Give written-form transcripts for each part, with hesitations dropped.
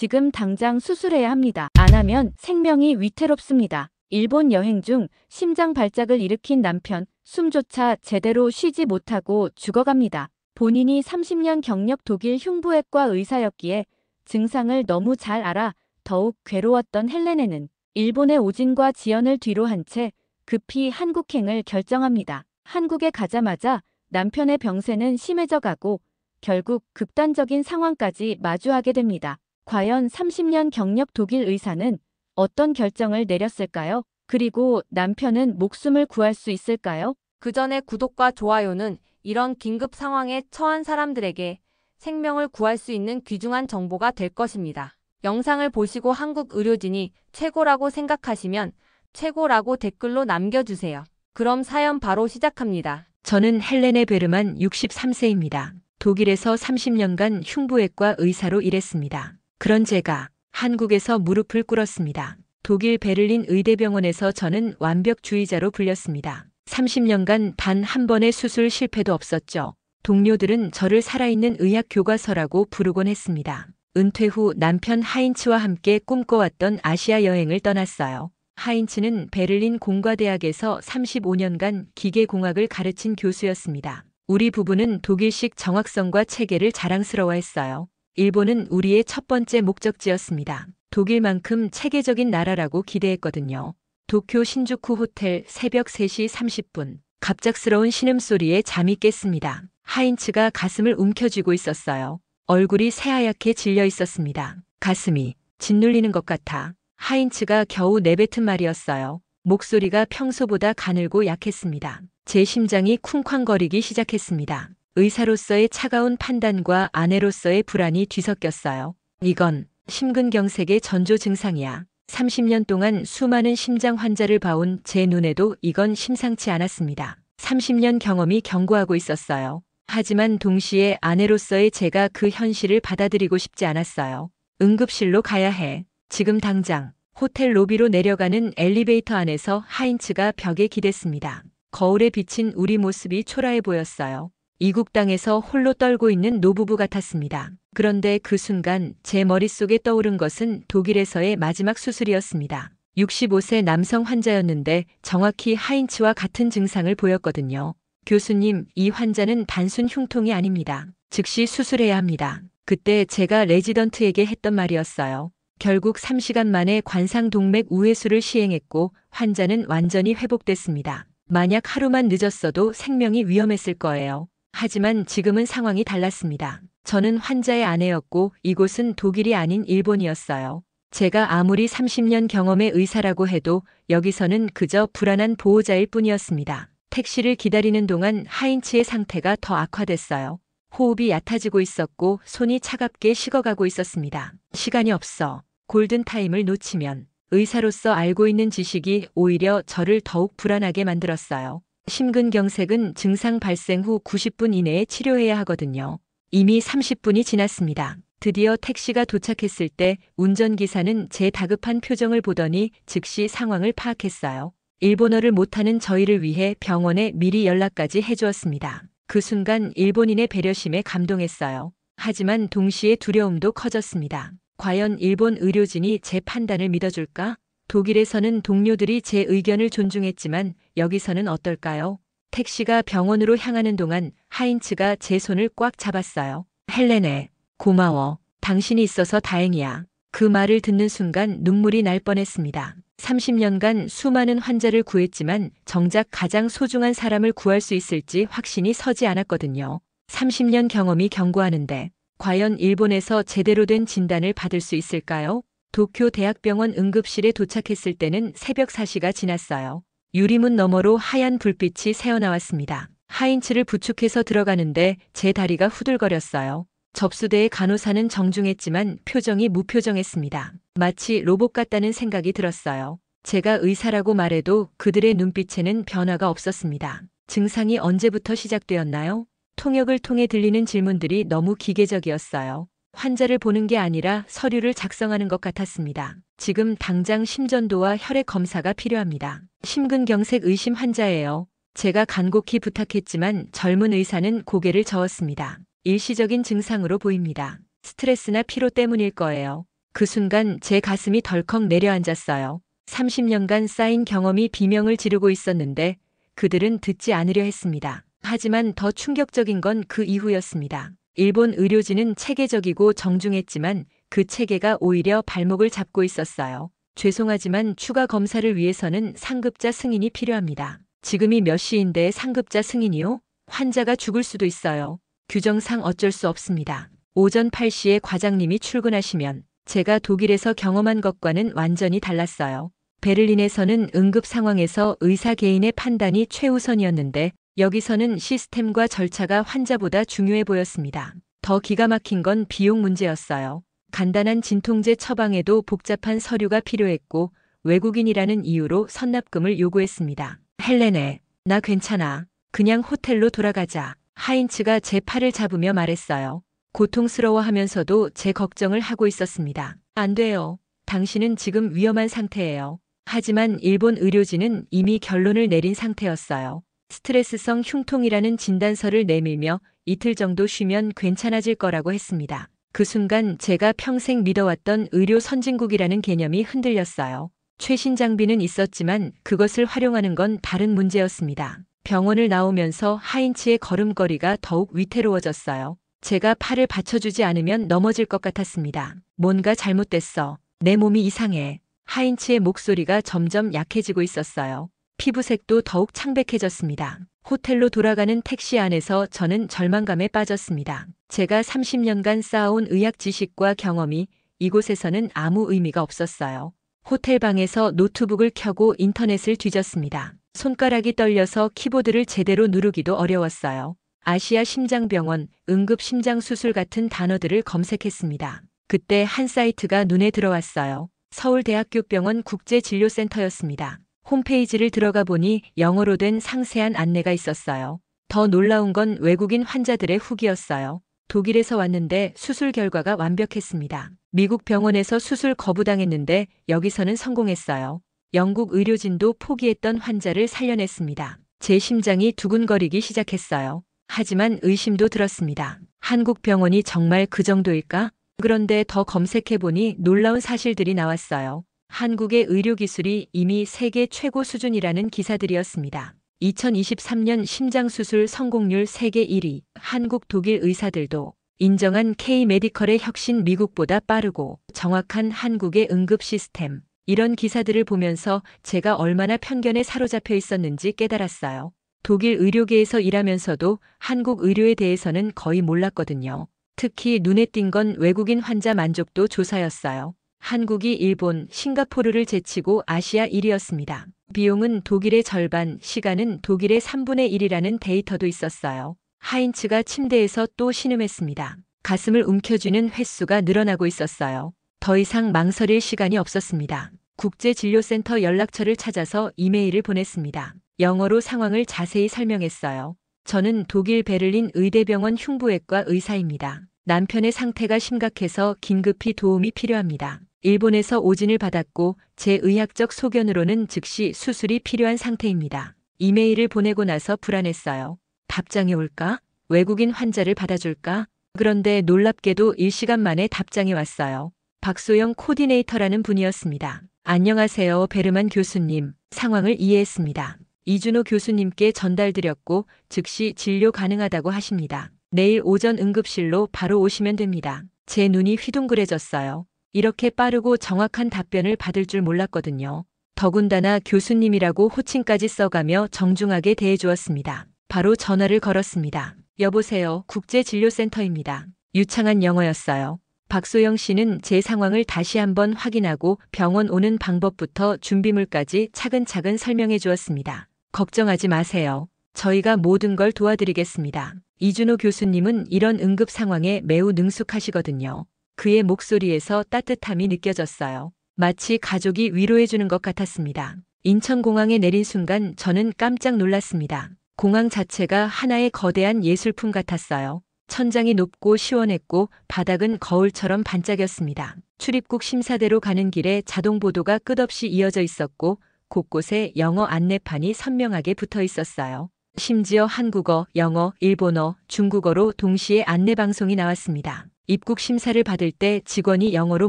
지금 당장 수술해야 합니다. 안 하면 생명이 위태롭습니다. 일본 여행 중 심장 발작을 일으킨 남편, 숨조차 제대로 쉬지 못하고 죽어갑니다. 본인이 30년 경력 독일 흉부외과 의사였기에 증상을 너무 잘 알아 더욱 괴로웠던 헬레네는 일본의 오진과 지연을 뒤로 한 채 급히 한국행을 결정합니다. 한국에 가자마자 남편의 병세는 심해져 가고 결국 극단적인 상황까지 마주하게 됩니다. 과연 30년 경력 독일 의사는 어떤 결정을 내렸을까요? 그리고 남편은 목숨을 구할 수 있을까요? 그 전에 구독과 좋아요는 이런 긴급 상황에 처한 사람들에게 생명을 구할 수 있는 귀중한 정보가 될 것입니다. 영상을 보시고 한국 의료진이 최고라고 생각하시면 최고라고 댓글로 남겨주세요. 그럼 사연 바로 시작합니다. 저는 헬레네 베르만 63세입니다. 독일에서 30년간 흉부외과 의사로 일했습니다. 그런 제가 한국에서 무릎을 꿇었습니다. 독일 베를린 의대병원에서 저는 완벽주의자로 불렸습니다. 30년간 단 한 번의 수술 실패도 없었죠. 동료들은 저를 살아있는 의학 교과서라고 부르곤 했습니다. 은퇴 후 남편 하인츠와 함께 꿈꿔왔던 아시아 여행을 떠났어요. 하인츠는 베를린 공과대학에서 35년간 기계공학을 가르친 교수였습니다. 우리 부부는 독일식 정확성과 체계를 자랑스러워했어요. 일본은 우리의 첫 번째 목적지였습니다. 독일만큼 체계적인 나라라고 기대했거든요. 도쿄 신주쿠 호텔 새벽 3시 30분. 갑작스러운 신음소리에 잠이 깼습니다. 하인츠가 가슴을 움켜쥐고 있었어요. 얼굴이 새하얗게 질려 있었습니다. 가슴이 짓눌리는 것 같아. 하인츠가 겨우 내뱉은 말이었어요. 목소리가 평소보다 가늘고 약했습니다. 제 심장이 쿵쾅거리기 시작했습니다. 의사로서의 차가운 판단과 아내로서의 불안이 뒤섞였어요. 이건 심근경색의 전조 증상이야. 30년 동안 수많은 심장 환자를 봐온 제 눈에도 이건 심상치 않았습니다. 30년 경험이 경고하고 있었어요. 하지만 동시에 아내로서의 제가 그 현실을 받아들이고 싶지 않았어요. 응급실로 가야 해. 지금 당장. 호텔 로비로 내려가는 엘리베이터 안에서 하인츠가 벽에 기댔습니다. 거울에 비친 우리 모습이 초라해 보였어요. 이국 땅에서 홀로 떨고 있는 노부부 같았습니다. 그런데 그 순간 제 머릿속에 떠오른 것은 독일에서의 마지막 수술이었습니다. 65세 남성 환자였는데 정확히 하인츠와 같은 증상을 보였거든요. 교수님, 이 환자는 단순 흉통이 아닙니다. 즉시 수술해야 합니다. 그때 제가 레지던트에게 했던 말이었어요. 결국 3시간 만에 관상동맥 우회수를 시행했고 환자는 완전히 회복됐습니다. 만약 하루만 늦었어도 생명이 위험했을 거예요. 하지만 지금은 상황이 달랐습니다. 저는 환자의 아내였고 이곳은 독일이 아닌 일본이었어요. 제가 아무리 30년 경험의 의사라고 해도 여기서는 그저 불안한 보호자일 뿐이었습니다. 택시를 기다리는 동안 하인츠의 상태가 더 악화됐어요. 호흡이 얕아지고 있었고 손이 차갑게 식어가고 있었습니다. 시간이 없어. 골든타임을 놓치면 의사로서 알고 있는 지식이 오히려 저를 더욱 불안하게 만들었어요. 심근경색은 증상 발생 후 90분 이내에 치료해야 하거든요. 이미 30분이 지났습니다. 드디어 택시가 도착했을 때 운전기사는 제 다급한 표정을 보더니 즉시 상황을 파악했어요. 일본어를 못하는 저희를 위해 병원에 미리 연락까지 해주었습니다. 그 순간 일본인의 배려심에 감동했어요. 하지만 동시에 두려움도 커졌습니다. 과연 일본 의료진이 제 판단을 믿어줄까? 독일에서는 동료들이 제 의견을 존중했지만 여기서는 어떨까요? 택시가 병원으로 향하는 동안 하인츠가 제 손을 꽉 잡았어요. 헬레네, 고마워. 당신이 있어서 다행이야. 그 말을 듣는 순간 눈물이 날 뻔했습니다. 30년간 수많은 환자를 구했지만 정작 가장 소중한 사람을 구할 수 있을지 확신이 서지 않았거든요. 30년 경험이 경고하는데 과연 일본에서 제대로 된 진단을 받을 수 있을까요? 도쿄 대학병원 응급실에 도착했을 때는 새벽 4시가 지났어요. 유리문 너머로 하얀 불빛이 새어나왔습니다. 하인츠를 부축해서 들어가는데 제 다리가 후들거렸어요. 접수대의 간호사는 정중했지만 표정이 무표정했습니다. 마치 로봇 같다는 생각이 들었어요. 제가 의사라고 말해도 그들의 눈빛에는 변화가 없었습니다. 증상이 언제부터 시작되었나요? 통역을 통해 들리는 질문들이 너무 기계적이었어요. 환자를 보는 게 아니라 서류를 작성하는 것 같았습니다. 지금 당장 심전도와 혈액 검사가 필요합니다. 심근경색 의심 환자예요. 제가 간곡히 부탁했지만 젊은 의사는 고개를 저었습니다. 일시적인 증상으로 보입니다. 스트레스나 피로 때문일 거예요. 그 순간 제 가슴이 덜컥 내려앉았어요. 30년간 쌓인 경험이 비명을 지르고 있었는데 그들은 듣지 않으려 했습니다. 하지만 더 충격적인 건 그 이후였습니다. 일본 의료진은 체계적이고 정중했지만 그 체계가 오히려 발목을 잡고 있었어요. 죄송하지만 추가 검사를 위해서는 상급자 승인이 필요합니다. 지금이 몇 시인데 상급자 승인이요? 환자가 죽을 수도 있어요. 규정상 어쩔 수 없습니다. 오전 8시에 과장님이 출근하시면 제가 독일에서 경험한 것과는 완전히 달랐어요. 베를린에서는 응급 상황에서 의사 개인의 판단이 최우선이었는데 여기서는 시스템과 절차가 환자보다 중요해 보였습니다. 더 기가 막힌 건 비용 문제였어요. 간단한 진통제 처방에도 복잡한 서류가 필요했고 외국인이라는 이유로 선납금을 요구했습니다. 헬레네, 나 괜찮아. 그냥 호텔로 돌아가자. 하인츠가 제 팔을 잡으며 말했어요. 고통스러워하면서도 제 걱정을 하고 있었습니다. 안 돼요. 당신은 지금 위험한 상태예요. 하지만 일본 의료진은 이미 결론을 내린 상태였어요. 스트레스성 흉통이라는 진단서를 내밀며 이틀 정도 쉬면 괜찮아질 거라고 했습니다. 그 순간 제가 평생 믿어왔던 의료 선진국이라는 개념이 흔들렸어요. 최신 장비는 있었지만 그것을 활용하는 건 다른 문제였습니다. 병원을 나오면서 하인츠의 걸음걸이가 더욱 위태로워졌어요. 제가 팔을 받쳐주지 않으면 넘어질 것 같았습니다. 뭔가 잘못됐어. 내 몸이 이상해. 하인츠의 목소리가 점점 약해지고 있었어요. 피부색도 더욱 창백해졌습니다. 호텔로 돌아가는 택시 안에서 저는 절망감에 빠졌습니다. 제가 30년간 쌓아온 의학 지식과 경험이 이곳에서는 아무 의미가 없었어요. 호텔 방에서 노트북을 켜고 인터넷을 뒤졌습니다. 손가락이 떨려서 키보드를 제대로 누르기도 어려웠어요. 아시아 심장병원, 응급심장수술 같은 단어들을 검색했습니다. 그때 한 사이트가 눈에 들어왔어요. 서울대학교병원 국제진료센터였습니다. 홈페이지를 들어가 보니 영어로 된 상세한 안내가 있었어요. 더 놀라운 건 외국인 환자들의 후기였어요. 독일에서 왔는데 수술 결과가 완벽했습니다. 미국 병원에서 수술 거부당했는데 여기서는 성공했어요. 영국 의료진도 포기했던 환자를 살려냈습니다. 제 심장이 두근거리기 시작했어요. 하지만 의심도 들었습니다. 한국 병원이 정말 그 정도일까? 그런데 더 검색해보니 놀라운 사실들이 나왔어요. 한국의 의료기술이 이미 세계 최고 수준이라는 기사들이었습니다. 2023년 심장수술 성공률 세계 1위, 한국 독일 의사들도 인정한 K-메디컬의 혁신 미국보다 빠르고 정확한 한국의 응급 시스템. 이런 기사들을 보면서 제가 얼마나 편견에 사로잡혀 있었는지 깨달았어요. 독일 의료계에서 일하면서도 한국 의료에 대해서는 거의 몰랐거든요. 특히 눈에 띈 건 외국인 환자 만족도 조사였어요. 한국이 일본, 싱가포르를 제치고 아시아 1위였습니다. 비용은 독일의 절반, 시간은 독일의 3분의 1이라는 데이터도 있었어요. 하인츠가 침대에서 또 신음했습니다. 가슴을 움켜쥐는 횟수가 늘어나고 있었어요. 더 이상 망설일 시간이 없었습니다. 국제진료센터 연락처를 찾아서 이메일을 보냈습니다. 영어로 상황을 자세히 설명했어요. 저는 독일 베를린 의대병원 흉부외과 의사입니다. 남편의 상태가 심각해서 긴급히 도움이 필요합니다. 일본에서 오진을 받았고 제 의학적 소견으로는 즉시 수술이 필요한 상태입니다. 이메일을 보내고 나서 불안했어요. 답장이 올까? 외국인 환자를 받아줄까? 그런데 놀랍게도 1시간 만에 답장이 왔어요. 박소영 코디네이터라는 분이었습니다. 안녕하세요, 베르만 교수님. 상황을 이해했습니다. 이준호 교수님께 전달드렸고 즉시 진료 가능하다고 하십니다. 내일 오전 응급실로 바로 오시면 됩니다. 제 눈이 휘둥그레졌어요. 이렇게 빠르고 정확한 답변을 받을 줄 몰랐거든요. 더군다나 교수님이라고 호칭까지 써가며 정중하게 대해주었습니다. 바로 전화를 걸었습니다. 여보세요, 국제진료센터입니다. 유창한 영어였어요. 박소영 씨는 제 상황을 다시 한번 확인하고 병원 오는 방법부터 준비물까지 차근차근 설명해 주었습니다. 걱정하지 마세요. 저희가 모든 걸 도와드리겠습니다. 이준호 교수님은 이런 응급 상황에 매우 능숙하시거든요. 그의 목소리에서 따뜻함이 느껴졌어요. 마치 가족이 위로해 주는 것 같았습니다. 인천공항에 내린 순간 저는 깜짝 놀랐습니다. 공항 자체가 하나의 거대한 예술품 같았어요. 천장이 높고 시원했고 바닥은 거울처럼 반짝였습니다. 출입국 심사대로 가는 길에 자동보도가 끝없이 이어져 있었고 곳곳에 영어 안내판이 선명하게 붙어 있었어요. 심지어 한국어, 영어, 일본어, 중국어로 동시에 안내방송이 나왔습니다. 입국 심사를 받을 때 직원이 영어로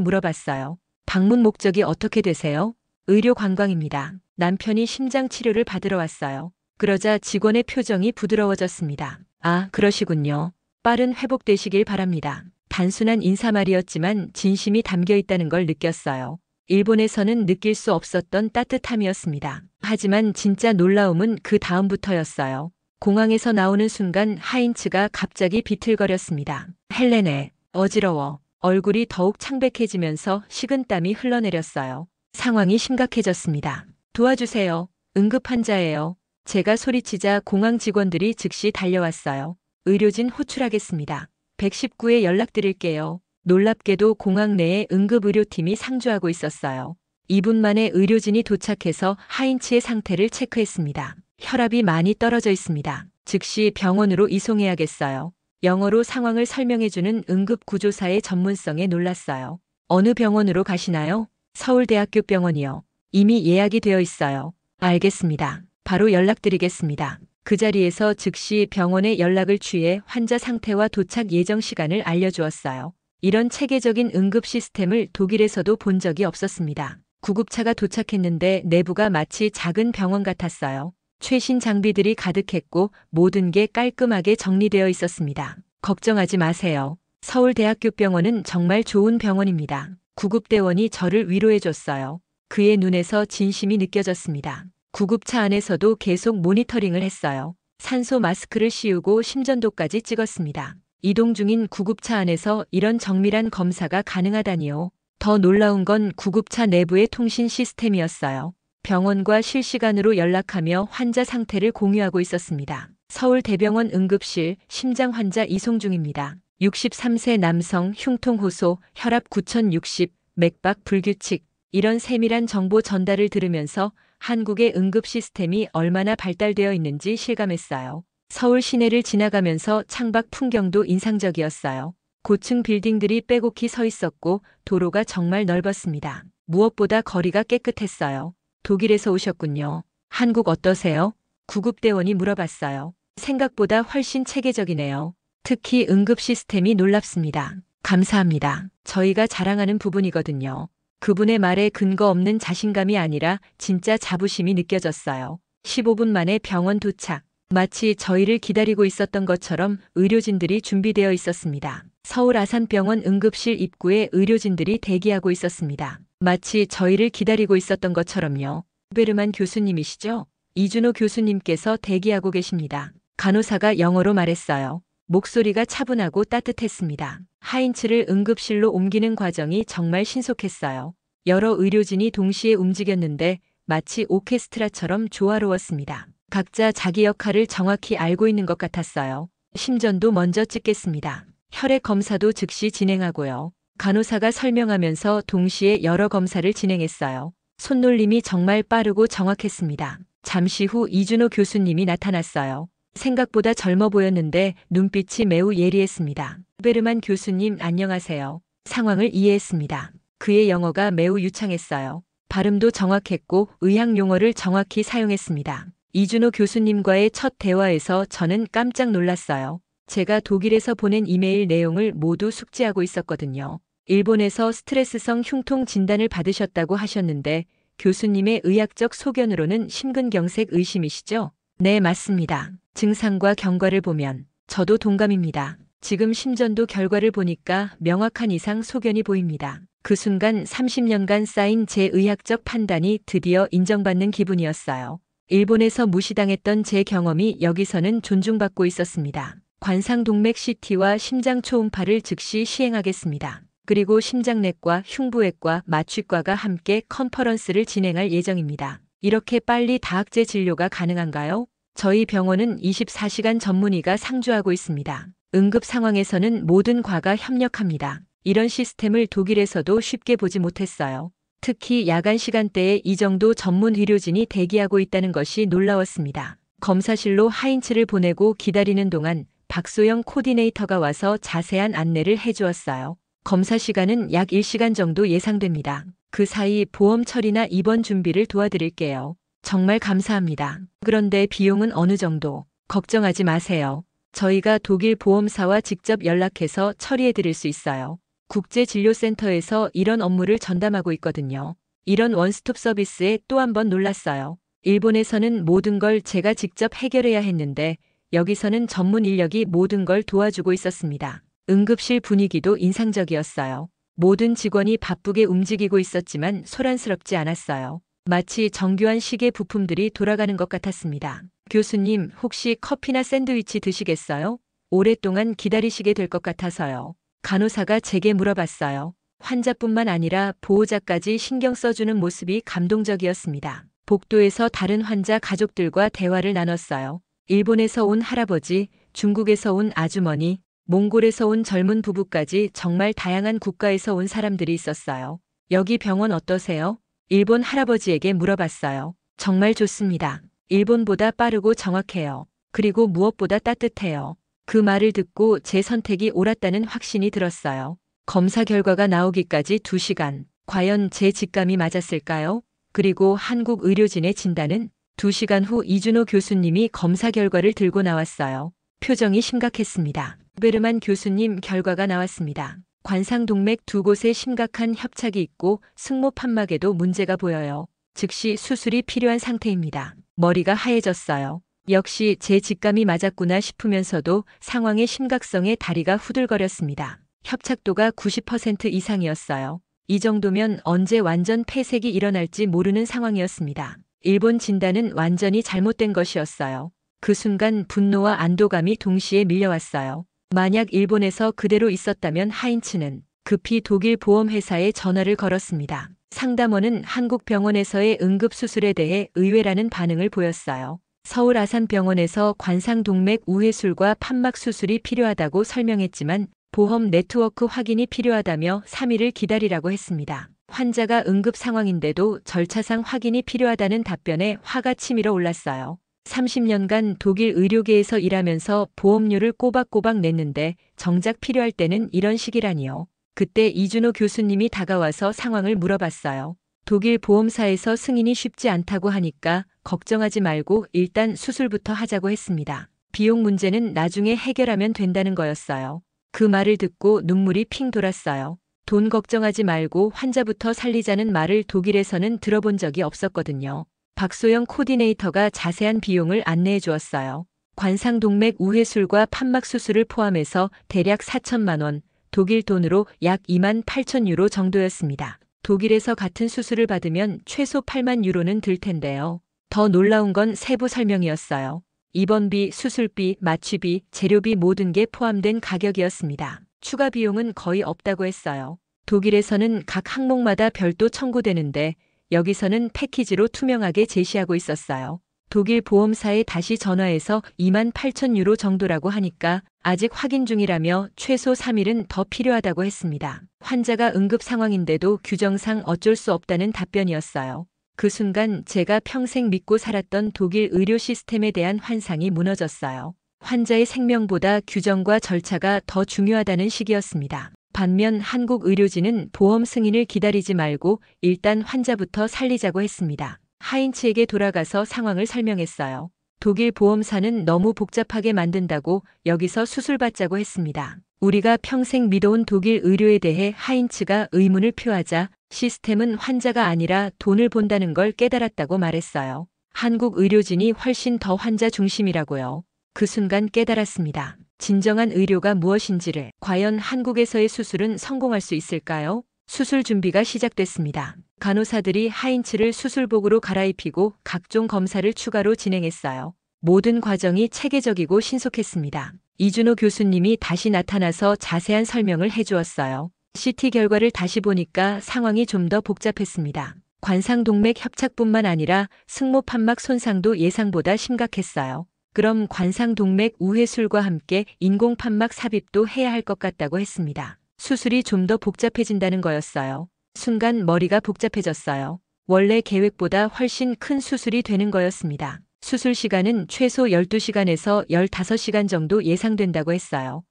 물어봤어요. 방문 목적이 어떻게 되세요? 의료 관광입니다. 남편이 심장 치료를 받으러 왔어요. 그러자 직원의 표정이 부드러워졌습니다. 아, 그러시군요. 빠른 회복되시길 바랍니다. 단순한 인사말이었지만 진심이 담겨 있다는 걸 느꼈어요. 일본에서는 느낄 수 없었던 따뜻함이었습니다. 하지만 진짜 놀라움은 그 다음부터였어요. 공항에서 나오는 순간 하인츠가 갑자기 비틀거렸습니다. 헬레네, 어지러워. 얼굴이 더욱 창백해지면서 식은땀이 흘러내렸어요. 상황이 심각해졌습니다. 도와주세요. 응급 환자예요. 제가 소리치자 공항 직원들이 즉시 달려왔어요. 의료진 호출하겠습니다. 119에 연락드릴게요. 놀랍게도 공항 내에 응급의료팀이 상주하고 있었어요. 2분 만에 의료진이 도착해서 하인츠의 상태를 체크했습니다. 혈압이 많이 떨어져 있습니다. 즉시 병원으로 이송해야겠어요. 영어로 상황을 설명해주는 응급구조사의 전문성에 놀랐어요. 어느 병원으로 가시나요? 서울대학교 병원이요. 이미 예약이 되어 있어요. 알겠습니다. 바로 연락드리겠습니다. 그 자리에서 즉시 병원에 연락을 취해 환자 상태와 도착 예정 시간을 알려주었어요. 이런 체계적인 응급 시스템을 독일에서도 본 적이 없었습니다. 구급차가 도착했는데 내부가 마치 작은 병원 같았어요. 최신 장비들이 가득했고 모든 게 깔끔하게 정리되어 있었습니다. 걱정하지 마세요. 서울대학교 병원은 정말 좋은 병원입니다. 구급대원이 저를 위로해줬어요. 그의 눈에서 진심이 느껴졌습니다. 구급차 안에서도 계속 모니터링을 했어요. 산소 마스크를 씌우고 심전도까지 찍었습니다. 이동 중인 구급차 안에서 이런 정밀한 검사가 가능하다니요. 더 놀라운 건 구급차 내부의 통신 시스템이었어요. 병원과 실시간으로 연락하며 환자 상태를 공유하고 있었습니다. 서울대병원 응급실 심장 환자 이송 중입니다. 63세 남성 흉통 호소, 혈압 9060, 맥박 불규칙. 이런 세밀한 정보 전달을 들으면서 한국의 응급 시스템이 얼마나 발달되어 있는지 실감했어요. 서울 시내를 지나가면서 창밖 풍경도 인상적이었어요. 고층 빌딩들이 빼곡히 서 있었고 도로가 정말 넓었습니다. 무엇보다 거리가 깨끗했어요. 독일에서 오셨군요. 한국 어떠세요? 구급대원이 물어봤어요. 생각보다 훨씬 체계적이네요. 특히 응급 시스템이 놀랍습니다. 감사합니다. 저희가 자랑하는 부분이거든요. 그분의 말에 근거 없는 자신감이 아니라 진짜 자부심이 느껴졌어요. 15분 만에 병원 도착. 마치 저희를 기다리고 있었던 것처럼 의료진들이 준비되어 있었습니다. 서울 아산병원 응급실 입구에 의료진들이 대기하고 있었습니다. 마치 저희를 기다리고 있었던 것처럼요. 베르만 교수님이시죠? 이준호 교수님께서 대기하고 계십니다. 간호사가 영어로 말했어요. 목소리가 차분하고 따뜻했습니다. 하인츠를 응급실로 옮기는 과정이 정말 신속했어요. 여러 의료진이 동시에 움직였는데 마치 오케스트라처럼 조화로웠습니다. 각자 자기 역할을 정확히 알고 있는 것 같았어요. 심전도 먼저 찍겠습니다. 혈액 검사도 즉시 진행하고요. 간호사가 설명하면서 동시에 여러 검사를 진행했어요. 손놀림이 정말 빠르고 정확했습니다. 잠시 후 이준호 교수님이 나타났어요. 생각보다 젊어 보였는데 눈빛이 매우 예리했습니다. 베르만 교수님 안녕하세요. 상황을 이해했습니다. 그의 영어가 매우 유창했어요. 발음도 정확했고 의학 용어를 정확히 사용했습니다. 이준호 교수님과의 첫 대화에서 저는 깜짝 놀랐어요. 제가 독일에서 보낸 이메일 내용을 모두 숙지하고 있었거든요. 일본에서 스트레스성 흉통 진단을 받으셨다고 하셨는데 교수님의 의학적 소견으로는 심근경색 의심이시죠? 네, 맞습니다. 증상과 경과를 보면 저도 동감입니다. 지금 심전도 결과를 보니까 명확한 이상 소견이 보입니다. 그 순간 30년간 쌓인 제 의학적 판단이 드디어 인정받는 기분이었어요. 일본에서 무시당했던 제 경험이 여기서는 존중받고 있었습니다. 관상동맥 CT와 심장 초음파를 즉시 시행하겠습니다. 그리고 심장내과, 흉부외과, 마취과가 함께 컨퍼런스를 진행할 예정입니다. 이렇게 빨리 다학제 진료가 가능한가요? 저희 병원은 24시간 전문의가 상주하고 있습니다. 응급 상황에서는 모든 과가 협력합니다. 이런 시스템을 독일에서도 쉽게 보지 못했어요. 특히 야간 시간대에 이 정도 전문 의료진이 대기하고 있다는 것이 놀라웠습니다. 검사실로 하인츠를 보내고 기다리는 동안 박소영 코디네이터가 와서 자세한 안내를 해주었어요. 검사 시간은 약 1시간 정도 예상됩니다. 그 사이 보험 처리나 입원 준비를 도와드릴게요. 정말 감사합니다. 그런데 비용은 어느 정도? 걱정하지 마세요. 저희가 독일 보험사와 직접 연락해서 처리해 드릴 수 있어요. 국제진료센터에서 이런 업무를 전담하고 있거든요. 이런 원스톱 서비스에 또 한 번 놀랐어요. 일본에서는 모든 걸 제가 직접 해결해야 했는데 여기서는 전문 인력이 모든 걸 도와주고 있었습니다. 응급실 분위기도 인상적이었어요. 모든 직원이 바쁘게 움직이고 있었지만 소란스럽지 않았어요. 마치 정교한 시계 부품들이 돌아가는 것 같았습니다. 교수님, 혹시 커피나 샌드위치 드시겠어요? 오랫동안 기다리시게 될 것 같아서요. 간호사가 제게 물어봤어요. 환자뿐만 아니라 보호자까지 신경 써주는 모습이 감동적이었습니다. 복도에서 다른 환자 가족들과 대화를 나눴어요. 일본에서 온 할아버지, 중국에서 온 아주머니, 몽골에서 온 젊은 부부까지 정말 다양한 국가에서 온 사람들이 있었어요. 여기 병원 어떠세요? 일본 할아버지에게 물어봤어요. 정말 좋습니다. 일본보다 빠르고 정확해요. 그리고 무엇보다 따뜻해요. 그 말을 듣고 제 선택이 옳았다는 확신이 들었어요. 검사 결과가 나오기까지 2시간. 과연 제 직감이 맞았을까요? 그리고 한국 의료진의 진단은 2시간 후 이준호 교수님이 검사 결과를 들고 나왔어요. 표정이 심각했습니다. 베르만 교수님, 결과가 나왔습니다. 관상동맥 2곳에 심각한 협착이 있고 승모 판막에도 문제가 보여요. 즉시 수술이 필요한 상태입니다. 머리가 하얘졌어요. 역시 제 직감이 맞았구나 싶으면서도 상황의 심각성에 다리가 후들거렸습니다. 협착도가 90% 이상이었어요. 이 정도면 언제 완전 폐색이 일어날지 모르는 상황이었습니다. 일본 진단은 완전히 잘못된 것이었어요. 그 순간 분노와 안도감이 동시에 밀려왔어요. 만약 일본에서 그대로 있었다면 하인츠는 급히 독일 보험회사에 전화를 걸었습니다. 상담원은 한국 병원에서의 응급수술에 대해 의외라는 반응을 보였어요. 서울 아산병원에서 관상동맥 우회술과 판막 수술이 필요하다고 설명했지만 보험 네트워크 확인이 필요하다며 3일을 기다리라고 했습니다. 환자가 응급 상황인데도 절차상 확인이 필요하다는 답변에 화가 치밀어 올랐어요. 30년간 독일 의료계에서 일하면서 보험료를 꼬박꼬박 냈는데 정작 필요할 때는 이런 식이라니요. 그때 이준호 교수님이 다가와서 상황을 물어봤어요. 독일 보험사에서 승인이 쉽지 않다고 하니까 걱정하지 말고 일단 수술부터 하자고 했습니다. 비용 문제는 나중에 해결하면 된다는 거였어요. 그 말을 듣고 눈물이 핑 돌았어요. 돈 걱정하지 말고 환자부터 살리자는 말을 독일에서는 들어본 적이 없었거든요. 박소영 코디네이터가 자세한 비용을 안내해 주었어요. 관상동맥 우회술과 판막 수술을 포함해서 대략 4천만 원, 독일 돈으로 약 2만 8천 유로 정도였습니다. 독일에서 같은 수술을 받으면 최소 8만 유로는 들 텐데요. 더 놀라운 건 세부 설명이었어요. 입원비, 수술비, 마취비, 재료비 모든 게 포함된 가격이었습니다. 추가 비용은 거의 없다고 했어요. 독일에서는 각 항목마다 별도 청구되는데 여기서는 패키지로 투명하게 제시하고 있었어요. 독일 보험사에 다시 전화해서 2만 8천 유로 정도라고 하니까 아직 확인 중이라며 최소 3일은 더 필요하다고 했습니다. 환자가 응급 상황인데도 규정상 어쩔 수 없다는 답변이었어요. 그 순간 제가 평생 믿고 살았던 독일 의료 시스템에 대한 환상이 무너졌어요. 환자의 생명보다 규정과 절차가 더 중요하다는 식이었습니다. 반면 한국 의료진은 보험 승인을 기다리지 말고 일단 환자부터 살리자고 했습니다. 하인츠에게 돌아가서 상황을 설명했어요. 독일 보험사는 너무 복잡하게 만든다고 여기서 수술받자고 했습니다. 우리가 평생 믿어온 독일 의료에 대해 하인츠가 의문을 표하자 시스템은 환자가 아니라 돈을 본다는 걸 깨달았다고 말했어요. 한국 의료진이 훨씬 더 환자 중심이라고요. 그 순간 깨달았습니다. 진정한 의료가 무엇인지를. 과연 한국에서의 수술은 성공할 수 있을까요? 수술 준비가 시작됐습니다. 간호사들이 하인츠를 수술복으로 갈아입히고 각종 검사를 추가로 진행했어요. 모든 과정이 체계적이고 신속했습니다. 이준호 교수님이 다시 나타나서 자세한 설명을 해주었어요. CT 결과를 다시 보니까 상황이 좀 더 복잡했습니다. 관상동맥 협착뿐만 아니라 승모 판막 손상도 예상보다 심각했어요. 그럼 관상동맥 우회술과 함께 인공판막 삽입도 해야 할 것 같다고 했습니다. 수술이 좀 더 복잡해진다는 거였어요. 순간 머리가 복잡해졌어요. 원래 계획보다 훨씬 큰 수술이 되는 거였습니다. 수술 시간은 최소 12시간에서 15시간 정도 예상된다고 했어요.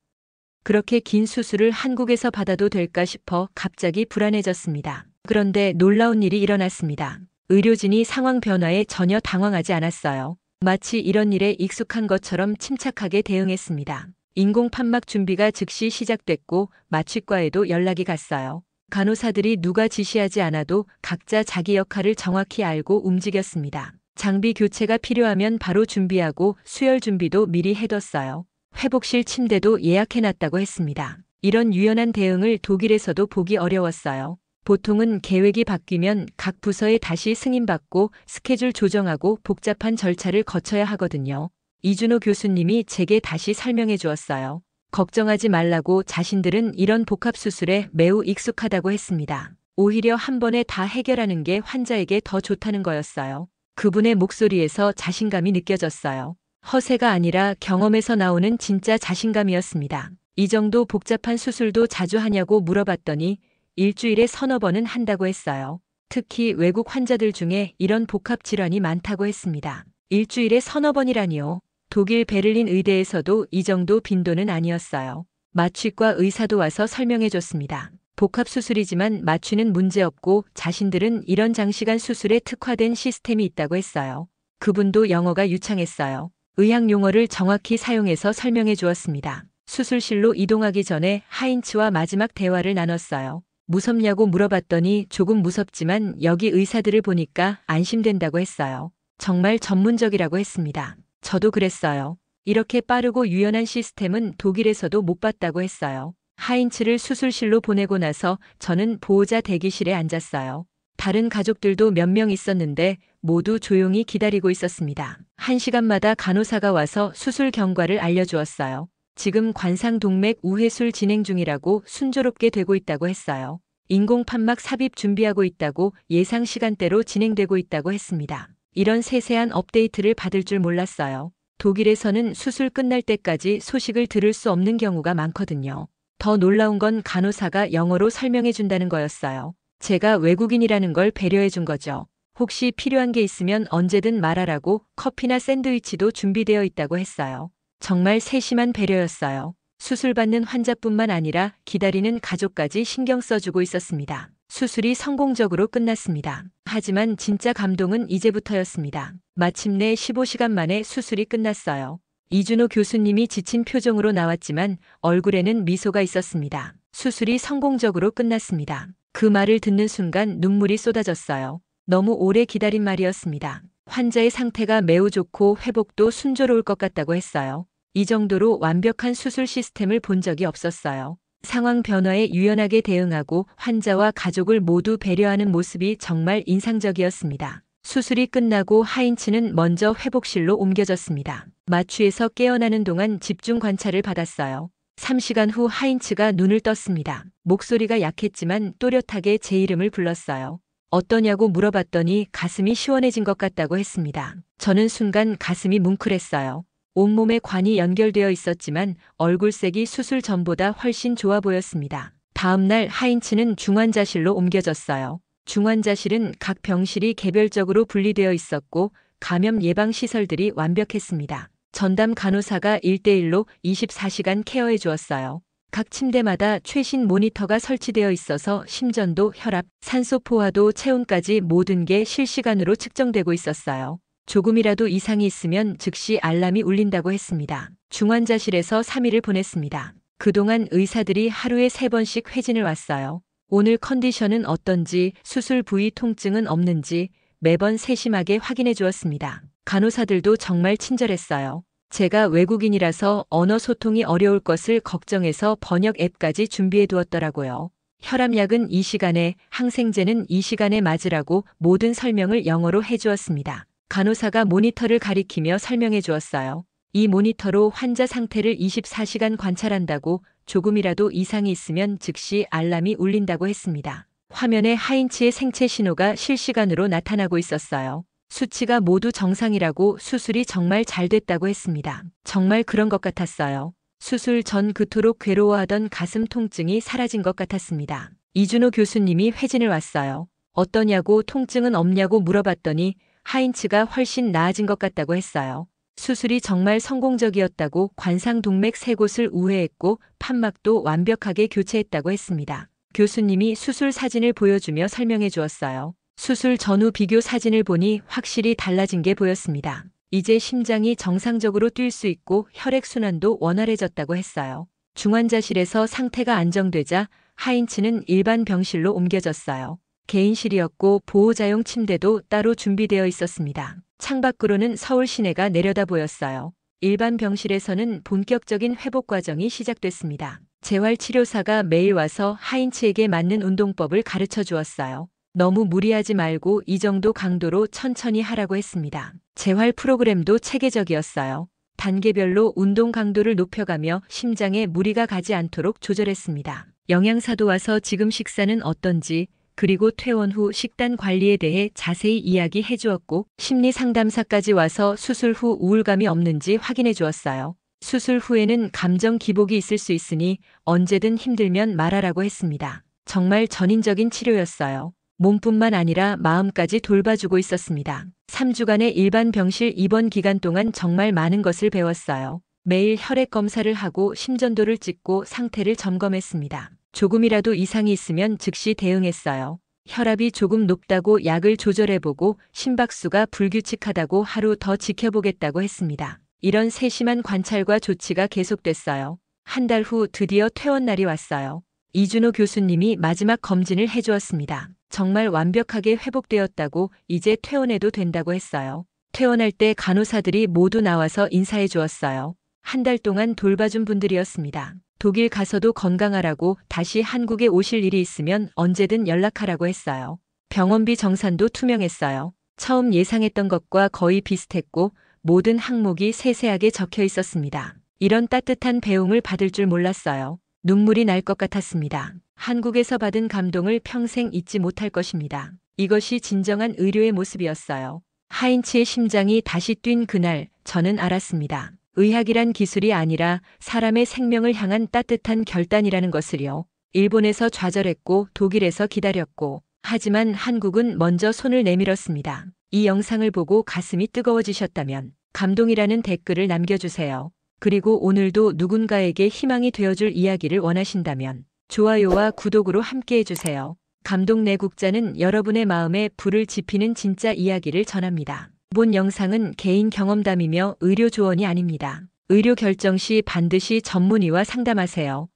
그렇게 긴 수술을 한국에서 받아도 될까 싶어 갑자기 불안해졌습니다. 그런데 놀라운 일이 일어났습니다. 의료진이 상황 변화에 전혀 당황하지 않았어요. 마치 이런 일에 익숙한 것처럼 침착하게 대응했습니다. 인공 판막 준비가 즉시 시작됐고 마취과에도 연락이 갔어요. 간호사들이 누가 지시하지 않아도 각자 자기 역할을 정확히 알고 움직였습니다. 장비 교체가 필요하면 바로 준비하고 수혈 준비도 미리 해뒀어요. 회복실 침대도 예약해놨다고 했습니다. 이런 유연한 대응을 독일에서도 보기 어려웠어요. 보통은 계획이 바뀌면 각 부서에 다시 승인받고 스케줄 조정하고 복잡한 절차를 거쳐야 하거든요. 이준호 교수님이 제게 다시 설명해 주었어요. 걱정하지 말라고, 자신들은 이런 복합수술에 매우 익숙하다고 했습니다. 오히려 한 번에 다 해결하는 게 환자에게 더 좋다는 거였어요. 그분의 목소리에서 자신감이 느껴졌어요. 허세가 아니라 경험에서 나오는 진짜 자신감이었습니다. 이 정도 복잡한 수술도 자주 하냐고 물어봤더니 일주일에 서너 번은 한다고 했어요. 특히 외국 환자들 중에 이런 복합 질환이 많다고 했습니다. 일주일에 서너 번이라니요. 독일 베를린 의대에서도 이 정도 빈도는 아니었어요. 마취과 의사도 와서 설명해 줬습니다. 복합 수술이지만 마취는 문제없고 자신들은 이런 장시간 수술에 특화된 시스템이 있다고 했어요. 그분도 영어가 유창했어요. 의학 용어를 정확히 사용해서 설명해 주었습니다. 수술실로 이동하기 전에 하인츠와 마지막 대화를 나눴어요. 무섭냐고 물어봤더니 조금 무섭지만 여기 의사들을 보니까 안심된다고 했어요. 정말 전문적이라고 했습니다. 저도 그랬어요. 이렇게 빠르고 유연한 시스템은 독일에서도 못 봤다고 했어요. 하인츠를 수술실로 보내고 나서 저는 보호자 대기실에 앉았어요. 다른 가족들도 몇 명 있었는데 모두 조용히 기다리고 있었습니다. 1시간마다 간호사가 와서 수술 경과를 알려주었어요. 지금 관상동맥 우회술 진행 중이라고, 순조롭게 되고 있다고 했어요. 인공 판막 삽입 준비하고 있다고, 예상 시간대로 진행되고 있다고 했습니다. 이런 세세한 업데이트를 받을 줄 몰랐어요. 독일에서는 수술 끝날 때까지 소식을 들을 수 없는 경우가 많거든요. 더 놀라운 건 간호사가 영어로 설명해 준다는 거였어요. 제가 외국인이라는 걸 배려해 준 거죠. 혹시 필요한 게 있으면 언제든 말하라고, 커피나 샌드위치도 준비되어 있다고 했어요. 정말 세심한 배려였어요. 수술받는 환자뿐만 아니라 기다리는 가족까지 신경 써주고 있었습니다. 수술이 성공적으로 끝났습니다. 하지만 진짜 감동은 이제부터였습니다. 마침내 15시간 만에 수술이 끝났어요. 이준호 교수님이 지친 표정으로 나왔지만 얼굴에는 미소가 있었습니다. 수술이 성공적으로 끝났습니다. 그 말을 듣는 순간 눈물이 쏟아졌어요. 너무 오래 기다린 말이었습니다. 환자의 상태가 매우 좋고 회복도 순조로울 것 같다고 했어요. 이 정도로 완벽한 수술 시스템을 본 적이 없었어요. 상황 변화에 유연하게 대응하고 환자와 가족을 모두 배려하는 모습이 정말 인상적이었습니다. 수술이 끝나고 하인츠는 먼저 회복실로 옮겨졌습니다. 마취에서 깨어나는 동안 집중 관찰을 받았어요. 3시간 후 하인츠가 눈을 떴습니다. 목소리가 약했지만 또렷하게 제 이름을 불렀어요. 어떠냐고 물어봤더니 가슴이 시원해진 것 같다고 했습니다. 저는 순간 가슴이 뭉클했어요. 온몸에 관이 연결되어 있었지만 얼굴색이 수술 전보다 훨씬 좋아 보였습니다. 다음 날 하인츠는 중환자실로 옮겨졌어요. 중환자실은 각 병실이 개별적으로 분리되어 있었고 감염 예방 시설들이 완벽했습니다. 전담 간호사가 1대1로 24시간 케어해 주었어요. 각 침대마다 최신 모니터가 설치되어 있어서 심전도, 혈압, 산소 포화도, 체온까지 모든 게 실시간으로 측정되고 있었어요. 조금이라도 이상이 있으면 즉시 알람이 울린다고 했습니다. 중환자실에서 3일을 보냈습니다. 그동안 의사들이 하루에 3번씩 회진을 왔어요. 오늘 컨디션은 어떤지, 수술 부위 통증은 없는지 매번 세심하게 확인해 주었습니다. 간호사들도 정말 친절했어요. 제가 외국인이라서 언어 소통이 어려울 것을 걱정해서 번역 앱까지 준비해 두었더라고요. 혈압약은 이 시간에, 항생제는 이 시간에 맞으라고 모든 설명을 영어로 해주었습니다. 간호사가 모니터를 가리키며 설명해 주었어요. 이 모니터로 환자 상태를 24시간 관찰한다고, 조금이라도 이상이 있으면 즉시 알람이 울린다고 했습니다. 화면에 하인츠의 생체 신호가 실시간으로 나타나고 있었어요. 수치가 모두 정상이라고, 수술이 정말 잘 됐다고 했습니다. 정말 그런 것 같았어요. 수술 전 그토록 괴로워하던 가슴 통증이 사라진 것 같았습니다. 이준호 교수님이 회진을 왔어요. 어떠냐고, 통증은 없냐고 물어봤더니 하인츠가 훨씬 나아진 것 같다고 했어요. 수술이 정말 성공적이었다고, 관상동맥 3곳을 우회했고 판막도 완벽하게 교체했다고 했습니다. 교수님이 수술 사진을 보여주며 설명해 주었어요. 수술 전후 비교 사진을 보니 확실히 달라진 게 보였습니다. 이제 심장이 정상적으로 뛸 수 있고 혈액순환도 원활해졌다고 했어요. 중환자실에서 상태가 안정되자 하인츠는 일반 병실로 옮겨졌어요. 개인실이었고 보호자용 침대도 따로 준비되어 있었습니다. 창밖으로는 서울 시내가 내려다 보였어요. 일반 병실에서는 본격적인 회복 과정이 시작됐습니다. 재활치료사가 매일 와서 하인츠에게 맞는 운동법을 가르쳐 주었어요. 너무 무리하지 말고 이 정도 강도로 천천히 하라고 했습니다. 재활 프로그램도 체계적이었어요. 단계별로 운동 강도를 높여가며 심장에 무리가 가지 않도록 조절했습니다. 영양사도 와서 지금 식사는 어떤지, 그리고 퇴원 후 식단 관리에 대해 자세히 이야기해 주었고, 심리 상담사까지 와서 수술 후 우울감이 없는지 확인해 주었어요. 수술 후에는 감정 기복이 있을 수 있으니 언제든 힘들면 말하라고 했습니다. 정말 전인적인 치료였어요. 몸뿐만 아니라 마음까지 돌봐주고 있었습니다. 3주간의 일반 병실 입원 기간 동안 정말 많은 것을 배웠어요. 매일 혈액 검사를 하고 심전도를 찍고 상태를 점검했습니다. 조금이라도 이상이 있으면 즉시 대응했어요. 혈압이 조금 높다고 약을 조절해보고 심박수가 불규칙하다고 하루 더 지켜보겠다고 했습니다. 이런 세심한 관찰과 조치가 계속됐어요. 한 달 후 드디어 퇴원 날이 왔어요. 이준호 교수님이 마지막 검진을 해주었습니다. 정말 완벽하게 회복되었다고 이제 퇴원해도 된다고 했어요. 퇴원할 때 간호사들이 모두 나와서 인사해 주었어요. 한 달 동안 돌봐준 분들이었습니다. 독일 가서도 건강하라고 다시 한국에 오실 일이 있으면 언제든 연락하라고 했어요. 병원비 정산도 투명했어요. 처음 예상했던 것과 거의 비슷했고 모든 항목이 세세하게 적혀 있었습니다. 이런 따뜻한 배웅을 받을 줄 몰랐어요. 눈물이 날 것 같았습니다. 한국에서 받은 감동을 평생 잊지 못할 것입니다. 이것이 진정한 의료의 모습이었어요. 하인츠의 심장이 다시 뛴 그날 저는 알았습니다. 의학이란 기술이 아니라 사람의 생명을 향한 따뜻한 결단이라는 것을요. 일본에서 좌절했고 독일에서 기다렸고 하지만 한국은 먼저 손을 내밀었습니다. 이 영상을 보고 가슴이 뜨거워지셨다면 감동이라는 댓글을 남겨주세요. 그리고 오늘도 누군가에게 희망이 되어줄 이야기를 원하신다면 좋아요와 구독으로 함께해주세요. 감동 내국자는 여러분의 마음에 불을 지피는 진짜 이야기를 전합니다. 본 영상은 개인 경험담이며 의료 조언이 아닙니다. 의료 결정 시 반드시 전문의와 상담하세요.